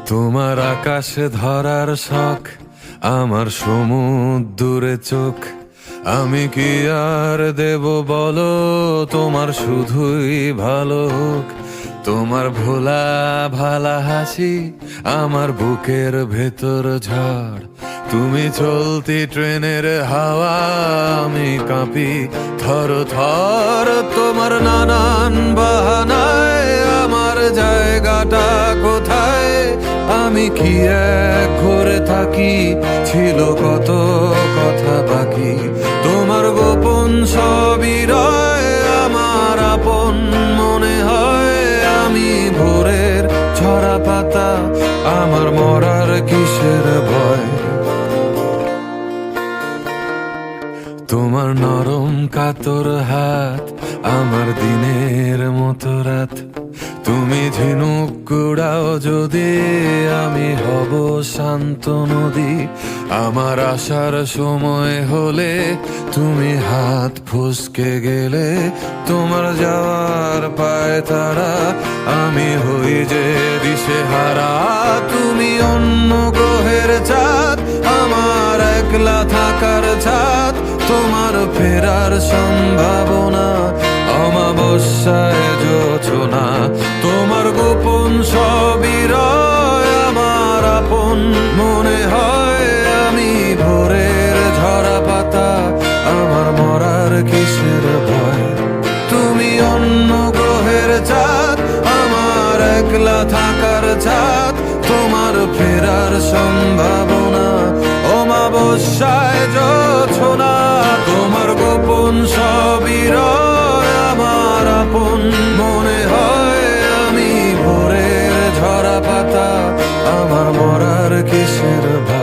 তোমার আকাশে ধরার শখ, আমার সমুদ্রে চোখ। আমি কি আর দেব বলো, তোমার শুধুই ভালো হোক। তোমার ভোলা ভালা হাসি আমার বুকের ভেতর ঝড়। তুমি চলতি ট্রেনের হাওয়া, আমি কাঁপি থর থর। তোমার নানান বাহানায় আমার জায়গাটা কোথায়? আমি কি এক ঘরে থাকি, ছিল কত কথা বাকি। তোমার গোপন সবই রয় আমার আপন মনে হয়। আমি ভোরের ঝরা পাতা, আমার মরার কিসের ভয়? তোমার নরম কাতর হাত আমার দিনের মতো রাত। তুমি ঝিনুক কুড়াও যদি, আমি হব শান্ত নদী। আমার আসার সময় হলে তুমি হাত ফসকে গেলে। তোমার যাওয়ার পায় তারা, আমি হই যে দিশেহারা। তুমি অন্য গ্রহের চাঁদ, আমার একলা থাকার ছাদ। তোমার ফেরার সম্ভাবনা অমাবস্যায় জোছনা। তোমার গোপন সবই রয় আমার আপন মনে হয়। আমি ভোরের ঝরা পাতা, আমার মরার কিসের ভয়? তুমি অন্য গ্রহের চাঁদ, আমার একলা থাকার ছাদ। তোমার ফেরার সম্ভাবনা অমাবস্যায় জোছনা। তোমার গোপন সবই রয় আমার আপন মনে হয়। আমি ভোরের ঝরা পাতা, আমার মরার কিসের ভয়?